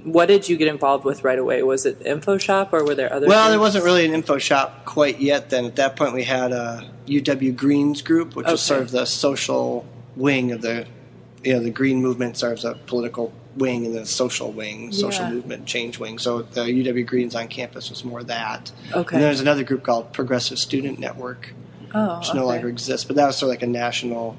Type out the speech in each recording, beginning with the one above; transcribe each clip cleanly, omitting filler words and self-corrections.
What did you get involved with right away? Was it InfoShop or were there other Well, things? there wasn't really an InfoShop quite yet then. At that point we had a UW Greens group, which was sort of the social wing of the Green movement serves a political wing and the social wing, social movement, change wing. So the UW Greens on campus was more that. Okay. And there's another group called Progressive Student Network, which no longer exists. But that was sort of like a national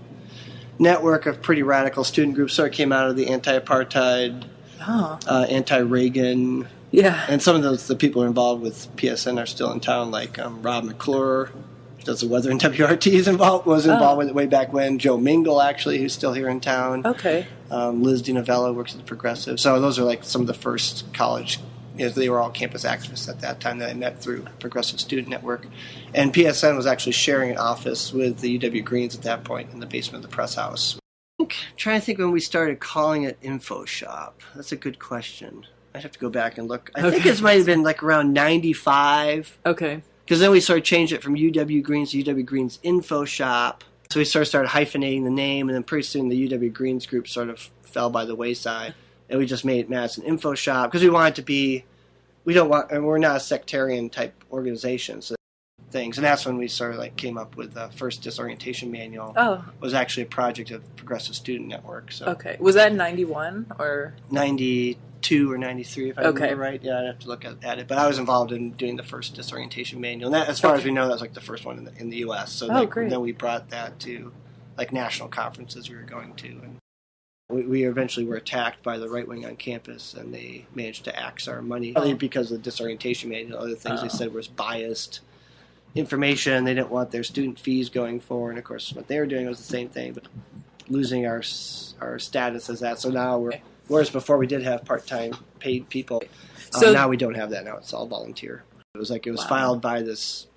network of pretty radical student groups. Sort of came out of the anti-apartheid, anti-Reagan. Yeah. And some of the people involved with PSN are still in town, like Rob McClure, who does the weather and WRT, was involved with it way back when. Joe Mingle, actually, who's still here in town. Okay. Liz DiNovello works at the Progressive. So those are like some of the first college, they were all campus activists at that time that I met through Progressive Student Network. And PSN was actually sharing an office with the UW Greens at that point in the basement of the press house. I'm trying to think when we started calling it InfoShop. That's a good question. I'd have to go back and look. I think it might have been like around 95. Okay. Because then we sort of changed it from UW Greens to UW Greens InfoShop. So we sort of started hyphenating the name, and then pretty soon the UW Greens group sort of fell by the wayside. And we just made it Madison InfoShop because we wanted to be, we're not a sectarian type organization. So things, and that's when we sort of like came up with the first disorientation manual. Was actually a project of Progressive Student Network. So okay, was that in 91 or 92 or 93 if I remember right? Yeah, I'd have to look at it. But I was involved in doing the first disorientation manual, and that, as far as we know, that was like the first one in the U.S. So great. Then we brought that to like national conferences we were going to, and we eventually were attacked by the right wing on campus, and they managed to axe our money because of the disorientation manual. Other things they said was biased information. They didn't want their student fees going forward, and of course what they were doing was the same thing, but losing our status as that. So now whereas before we did have part-time paid people, now we don't have that. Now it's all volunteer. It was filed by this,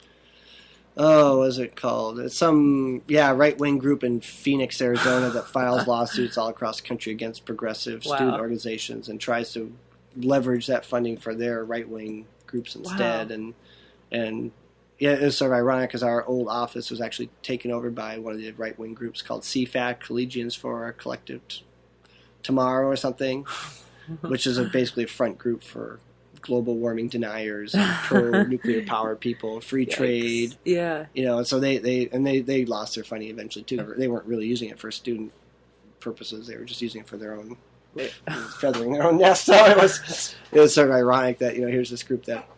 what is it called? It's some right-wing group in Phoenix, Arizona that files lawsuits all across the country against progressive student organizations and tries to leverage that funding for their right-wing groups instead. And yeah, it was sort of ironic because our old office was actually taken over by one of the right-wing groups called CFAC, Collegians for Our Collective Tomorrow or something, which is basically a front group for global warming deniers and pro-nuclear power people, free trade. Yeah. So they lost their funding eventually too. They weren't really using it for student purposes. They were just using it for their own, feathering their own nest. So it was sort of ironic that, here's this group that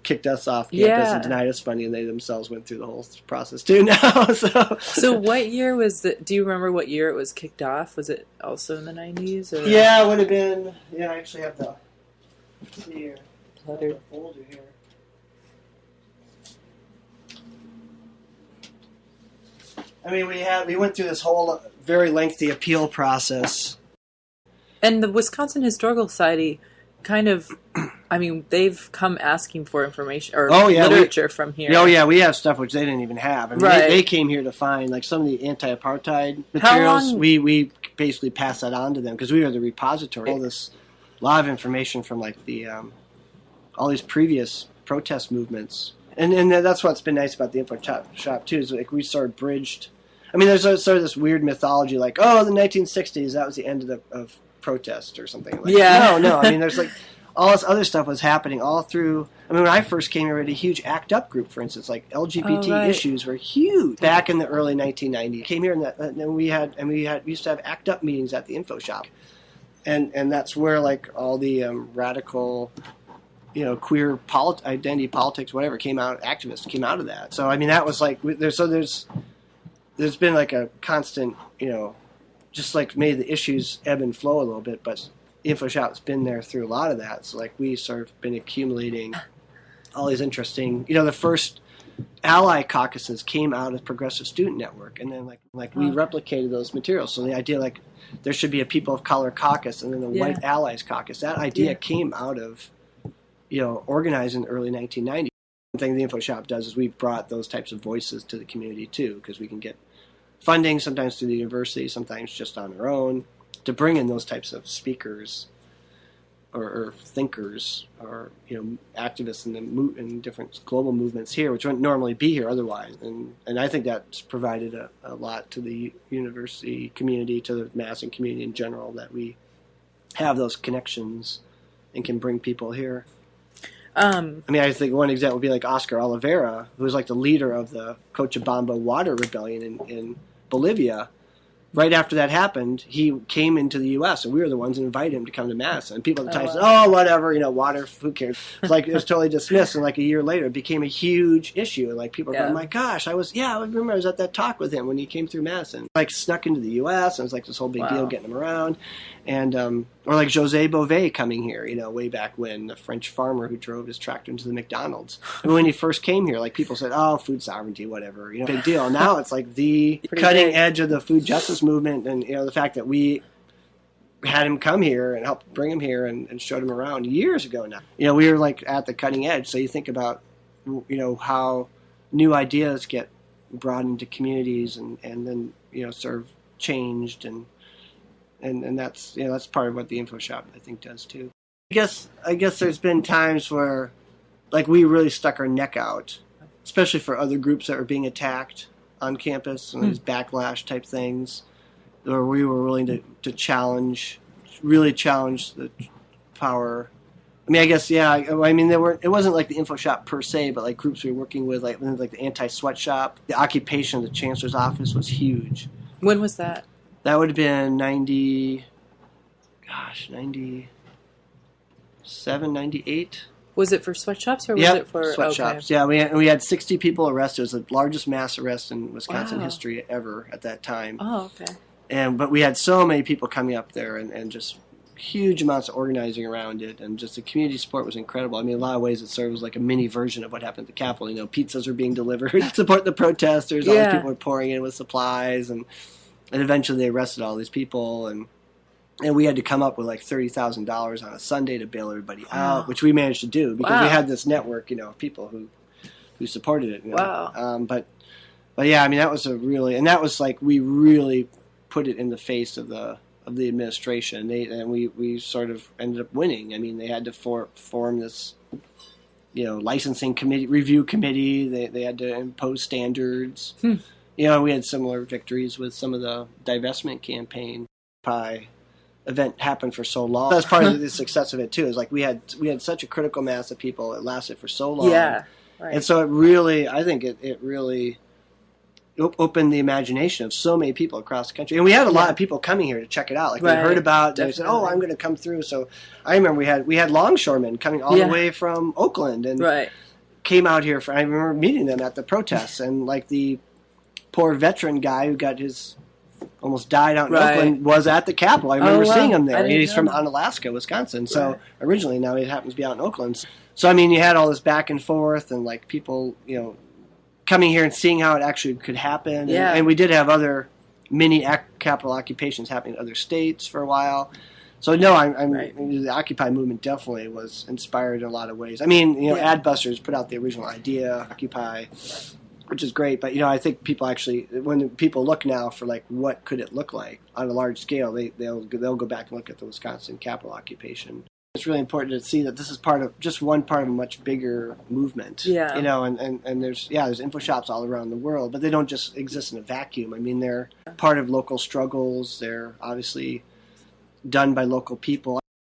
kicked us off campus and denied us funding, and they themselves went through the whole process too now. So what year was do you remember what year it was kicked off? Was it also in the 90s? Or? Yeah, it would have been. Yeah, I actually have the folder here. I mean, we went through this whole very lengthy appeal process. And the Wisconsin Historical Society kind of, they've come asking for information or literature from here. Oh, yeah, we have stuff which they didn't even have. They came here to find, like, some of the anti-apartheid materials. We basically passed that on to them because we were the repository. A lot of information from, like, the all these previous protest movements. And that's what's been nice about the info shop, too, is, like, we sort of bridged. There's sort of this weird mythology, like, the 1960s, that was the end of protest or something. Like, no. There's like all this other stuff was happening all through. When I first came here, we had a huge ACT UP group, for instance. Like LGBT issues were huge back in the early 1990s. Came here and we used to have ACT UP meetings at the info shop, and that's where like all the radical, queer identity politics, whatever activists came out of that. So that was like there's been like a constant, just like made the issues ebb and flow a little bit, but InfoShop's been there through a lot of that. So like we sort of been accumulating all these interesting, the first ally caucuses came out of Progressive Student Network, and then like we replicated those materials. So the idea like there should be a people of color caucus and then a white allies caucus. That idea came out of organized in the early 1990s. One thing the InfoShop does is we've brought those types of voices to the community too, because we can get funding sometimes through the university, sometimes just on our own, to bring in those types of speakers or thinkers or activists in different global movements here, which wouldn't normally be here otherwise. And I think that's provided a lot to the university community, to the Madison community in general, that we have those connections and can bring people here. I mean, I think one example would be like Oscar Oliveira, who was like the leader of the Cochabamba water rebellion in Bolivia. Right after that happened, he came into the U.S. and we were the ones that invited him to come to Madison. And people at the time said, "Oh, whatever, water, who cares?" It's like it was totally dismissed. And like a year later, it became a huge issue. And like people were going, "My gosh, I remember I was at that talk with him when he came through Madison." Like snuck into the U.S. and it was like this whole big deal getting him around. And or like José Bové coming here, way back when, the French farmer who drove his tractor into the McDonald's. And when he first came here, like people said, "Oh, food sovereignty, whatever, big deal." Now it's like the cutting edge of the food justice movement, and the fact that we had him come here and helped bring him here and showed him around years ago now. We were like at the cutting edge. So you think about how new ideas get brought into communities and then sort of changed and that's that's part of what the InfoShop I think does too. I guess there's been times where like we really stuck our neck out, especially for other groups that were being attacked on campus and these backlash type things, where we were willing to really challenge the power. I mean, I guess I mean it wasn't like the InfoShop per se, but like groups we were working with, like the anti-sweatshop, the occupation of the chancellor's office was huge. When was that? That would have been 97, 98. Was it for sweatshops or was it for sweatshops? Okay. Yeah, we had 60 people arrested. It was the largest mass arrest in Wisconsin history ever at that time. Oh, okay. But we had so many people coming up there and just huge amounts of organizing around it, and just the community support was incredible. I mean, in a lot of ways it served as like a mini version of what happened at the Capitol. Pizzas were being delivered to support the protesters. All these people were pouring in with supplies, and eventually they arrested all these people, and we had to come up with like $30,000 on a Sunday to bail everybody out, which we managed to do because we had this network, of people who supported it. Wow. But yeah, I mean that was that was like we really put it in the face of the administration. We sort of ended up winning. I mean, they had to form this licensing committee, review committee. They had to impose standards. We had similar victories with some of the divestment campaign. Event happened for so long. That's part of the success of it too. Is like we had such a critical mass of people. It lasted for so long. Yeah, right. And so I think it really opened the imagination of so many people across the country. And we had a lot of people coming here to check it out. Like they heard about it. They said, "Oh, I'm going to come through." So I remember we had longshoremen coming all the way from Oakland and came out here. I remember meeting them at the protests, and like the poor veteran guy who got almost died out in Oakland was at the Capitol. I remember seeing him there. He's from Onalaska, Wisconsin. So originally, now he happens to be out in Oakland. So I mean, you had all this back and forth, and like people, coming here and seeing how it actually could happen. Yeah. And we did have other mini Capitol occupations happening in other states for a while. So no, the Occupy movement definitely was inspired in a lot of ways. I mean, Adbusters put out the original idea, Occupy, which is great. But I think people actually, when people look now for like what could it look like on a large scale, they'll go back and look at the Wisconsin Capitol occupation. It's really important to see that this is just one part of a much bigger movement. Yeah. And there's InfoShops all around the world, but they don't just exist in a vacuum. I mean, they're part of local struggles. They're obviously done by local people.